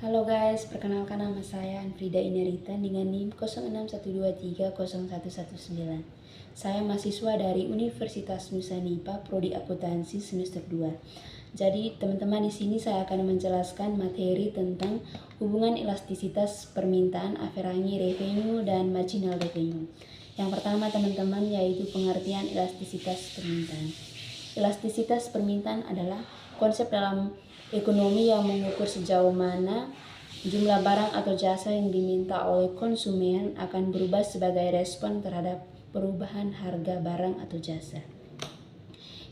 Halo guys, perkenalkan nama saya Anfrida Inerita dengan NIM 0612301119. Saya mahasiswa dari Universitas Nusa Nipah, Prodi Akuntansi semester 2. Jadi teman-teman, di sini saya akan menjelaskan materi tentang hubungan elastisitas permintaan, average revenue, dan marginal revenue. Yang pertama teman-teman, yaitu pengertian elastisitas permintaan. Elastisitas permintaan adalah konsep dalam ekonomi yang mengukur sejauh mana jumlah barang atau jasa yang diminta oleh konsumen akan berubah sebagai respon terhadap perubahan harga barang atau jasa.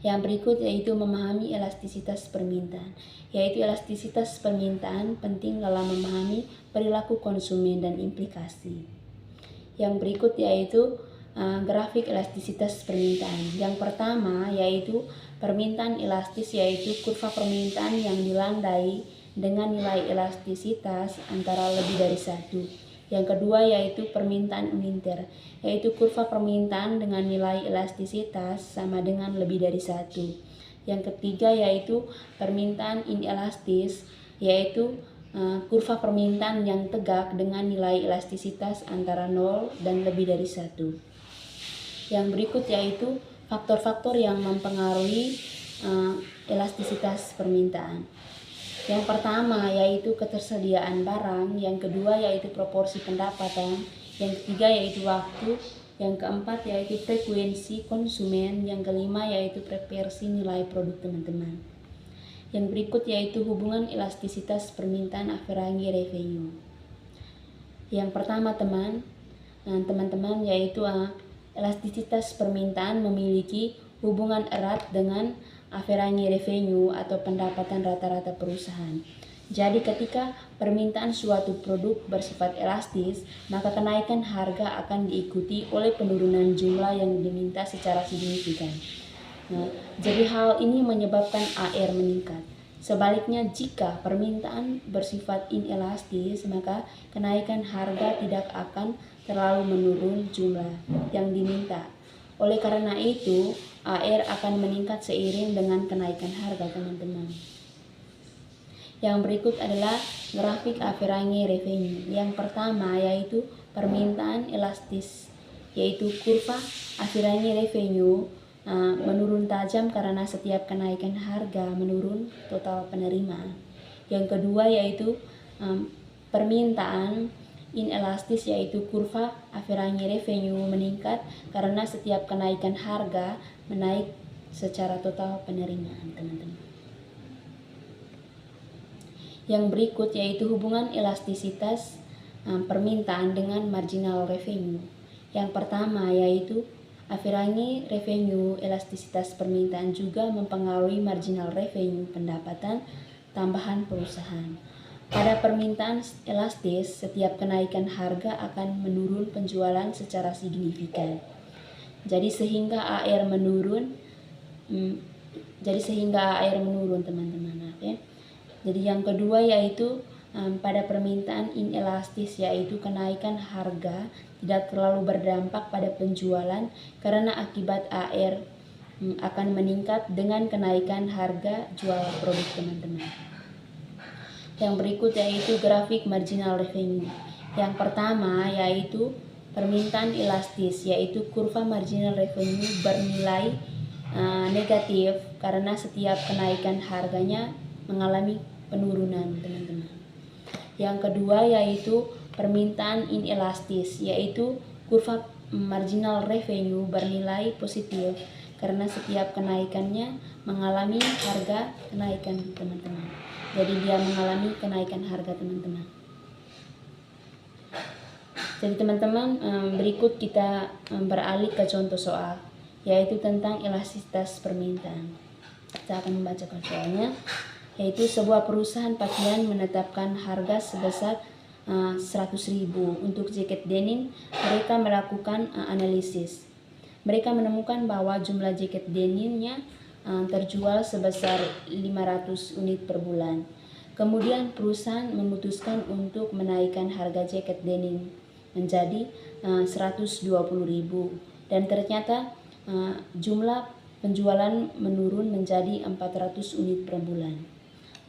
Yang berikut yaitu memahami elastisitas permintaan. Yaitu elastisitas permintaan penting dalam memahami perilaku konsumen dan implikasi. Yang berikut yaitu grafik elastisitas permintaan. Yang pertama yaitu permintaan elastis, yaitu kurva permintaan yang dilandai dengan nilai elastisitas antara lebih dari 1. Yang kedua yaitu permintaan uninter, yaitu kurva permintaan dengan nilai elastisitas sama dengan lebih dari 1. Yang ketiga yaitu permintaan inelastis, yaitu kurva permintaan yang tegak dengan nilai elastisitas antara 0 dan lebih dari 1. Yang berikut yaitu faktor-faktor yang mempengaruhi elastisitas permintaan. Yang pertama yaitu ketersediaan barang, yang kedua yaitu proporsi pendapatan, yang ketiga yaitu waktu, yang keempat yaitu frekuensi konsumen, yang kelima yaitu preferensi nilai produk teman-teman. Yang berikut yaitu hubungan elastisitas permintaan average revenue. Yang pertama teman-teman yaitu elastisitas permintaan memiliki hubungan erat dengan average revenue atau pendapatan rata-rata perusahaan. Jadi ketika permintaan suatu produk bersifat elastis, maka kenaikan harga akan diikuti oleh penurunan jumlah yang diminta secara signifikan. Jadi hal ini menyebabkan AR meningkat. Sebaliknya, jika permintaan bersifat inelastis, maka kenaikan harga tidak akan terlalu menurun jumlah yang diminta. Oleh karena itu, AR akan meningkat seiring dengan kenaikan harga teman-teman. Yang berikut adalah grafik average revenue. Yang pertama yaitu permintaan elastis, yaitu kurva average revenue menurun tajam karena setiap kenaikan harga menurun total penerimaan. Yang kedua yaitu permintaan inelastis, yaitu kurva average revenue meningkat karena setiap kenaikan harga menaik secara total penerimaan teman-teman. Yang berikut yaitu hubungan elastisitas permintaan dengan marginal revenue. Yang pertama yaitu average revenue, elastisitas permintaan juga mempengaruhi marginal revenue, pendapatan tambahan perusahaan. Pada permintaan elastis, setiap kenaikan harga akan menurun penjualan secara signifikan. Jadi sehingga AR menurun teman-teman. Oke. Jadi yang kedua yaitu pada permintaan inelastis, yaitu kenaikan harga tidak terlalu berdampak pada penjualan karena akibat AR akan meningkat dengan kenaikan harga jual produk teman-teman. Yang berikut yaitu grafik marginal revenue. Yang pertama yaitu permintaan elastis, yaitu kurva marginal revenue bernilai negatif karena setiap kenaikan harganya mengalami penurunan teman-teman. Yang kedua yaitu permintaan inelastis, yaitu kurva marginal revenue bernilai positif karena setiap kenaikannya mengalami harga kenaikan teman-teman. Jadi dia mengalami kenaikan harga teman-teman. Jadi teman-teman, berikut kita beralih ke contoh soal, yaitu tentang elastisitas permintaan. Kita akan membacakan soalnya, yaitu sebuah perusahaan pakaian menetapkan harga sebesar 100.000 untuk jaket denim. Mereka melakukan analisis. Mereka menemukan bahwa jumlah jaket denimnya terjual sebesar 500 unit per bulan. Kemudian perusahaan memutuskan untuk menaikkan harga jaket denim menjadi 120.000 dan ternyata jumlah penjualan menurun menjadi 400 unit per bulan.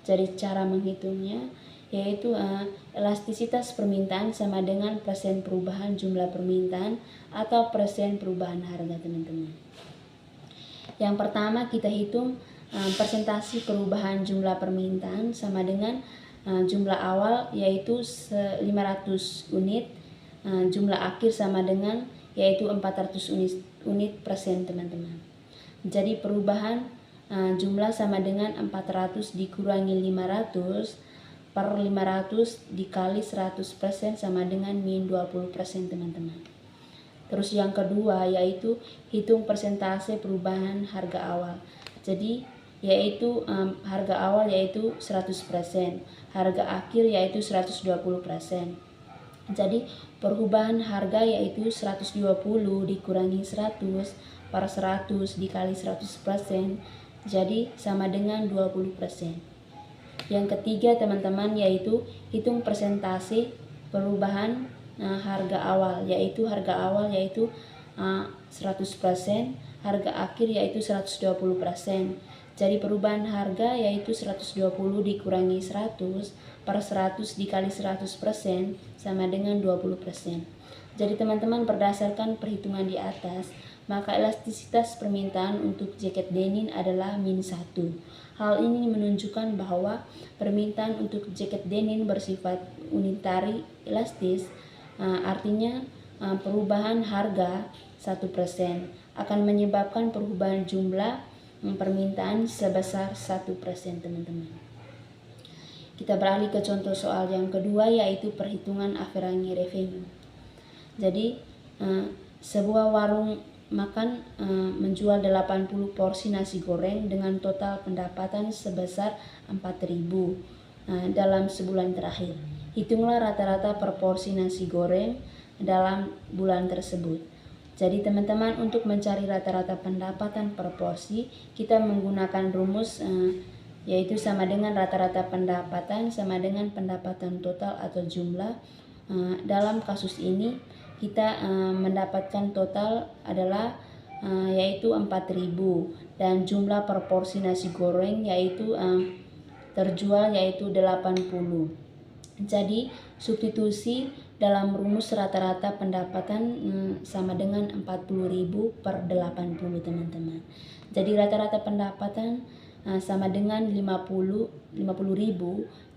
Jadi cara menghitungnya yaitu elastisitas permintaan sama dengan persen perubahan jumlah permintaan atau persen perubahan harga, teman-teman. Yang pertama kita hitung persentase perubahan jumlah permintaan sama dengan jumlah awal yaitu 500 unit, jumlah akhir sama dengan yaitu 400 unit persen, teman-teman. Jadi perubahan jumlah sama dengan 400 dikurangi 500 per 500 dikali 100% sama dengan min 20%, teman-teman. Terus yang kedua yaitu hitung persentase perubahan harga awal. Jadi yaitu harga awal yaitu 100%, harga akhir yaitu 120%. Jadi perubahan harga yaitu 120 dikurangi 100 per 100 dikali 100%, jadi sama dengan 20%. Yang ketiga, teman-teman, yaitu hitung persentase perubahan harga awal, yaitu harga awal yaitu 100%, harga akhir yaitu 120%. Jadi perubahan harga yaitu 120 dikurangi 100 per 100 dikali 100% sama dengan 20%. Jadi teman-teman, berdasarkan perhitungan di atas, maka elastisitas permintaan untuk jaket denim adalah min 1. Hal ini menunjukkan bahwa permintaan untuk jaket denim bersifat unitari elastis, artinya perubahan harga 1% akan menyebabkan perubahan jumlah permintaan sebesar 1%, teman-teman. Kita beralih ke contoh soal yang kedua, yaitu perhitungan average revenue. Jadi sebuah warung makan menjual 80 porsi nasi goreng dengan total pendapatan sebesar 4.000 dalam sebulan terakhir. Hitunglah rata-rata per porsi nasi goreng dalam bulan tersebut. Jadi teman-teman, untuk mencari rata-rata pendapatan per porsi, kita menggunakan rumus yaitu sama dengan rata-rata pendapatan sama dengan pendapatan total atau jumlah. Dalam kasus ini kita mendapatkan total adalah yaitu 4.000 dan jumlah per porsi nasi goreng yaitu terjual yaitu 80. Jadi substitusi dalam rumus rata-rata pendapatan sama dengan 40.000 per 80, teman-teman. Jadi rata-rata pendapatan sama dengan 50.000.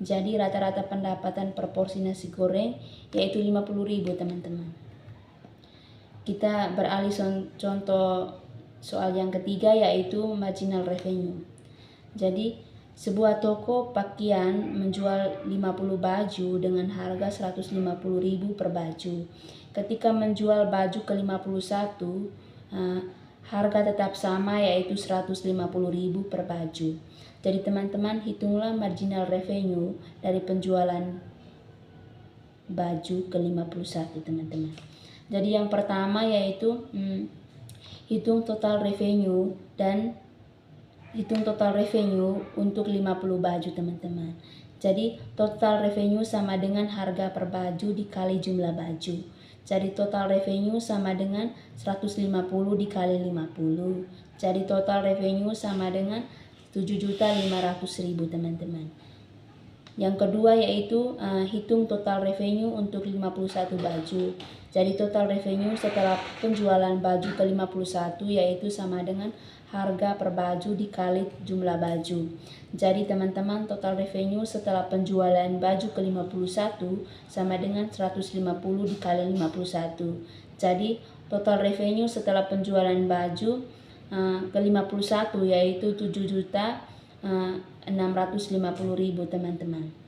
Jadi rata-rata pendapatan per porsi nasi goreng yaitu 50.000, teman-teman. Kita beralih contoh soal yang ketiga, yaitu marginal revenue. Jadi sebuah toko pakaian menjual 50 baju dengan harga 150.000 per baju. Ketika menjual baju ke-51, harga tetap sama yaitu 150.000 per baju. Jadi teman-teman, hitunglah marginal revenue dari penjualan baju ke-51, teman-teman. Jadi yang pertama yaitu hitung total revenue dan hitung total revenue untuk 50 baju, teman-teman. Jadi total revenue sama dengan harga per baju dikali jumlah baju. Jadi total revenue sama dengan 150 dikali 50. Jadi total revenue sama dengan 7.500.000, teman-teman. Yang kedua yaitu hitung total revenue untuk 51 baju. Jadi total revenue setelah penjualan baju ke-51 yaitu sama dengan harga per baju dikali jumlah baju. Jadi teman-teman, total revenue setelah penjualan baju ke-51 sama dengan 150 dikali 51. Jadi total revenue setelah penjualan baju ke-51 yaitu 7.650.000, teman-teman.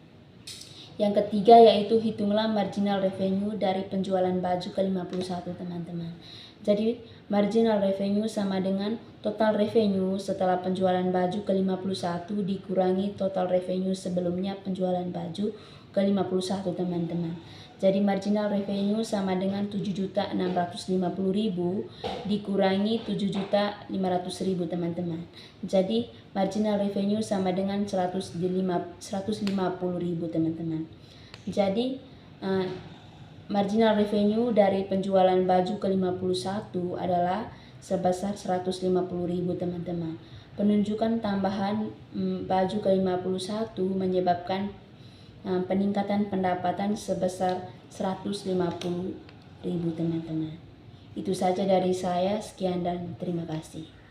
Yang ketiga yaitu hitunglah marginal revenue dari penjualan baju ke-51, teman-teman. Jadi marginal revenue sama dengan total revenue setelah penjualan baju ke-51 dikurangi total revenue sebelumnya penjualan baju ke-51, teman-teman. Jadi marginal revenue sama dengan 7.650.000 dikurangi 7.500.000, teman-teman. Jadi marginal revenue sama dengan 150.000, teman-teman. Jadi marginal revenue dari penjualan baju ke-51 adalah sebesar 150.000, teman-teman. Penunjukan tambahan baju ke-51 menyebabkan peningkatan pendapatan sebesar 150.000 teman-teman. Itu saja dari saya, sekian dan terima kasih.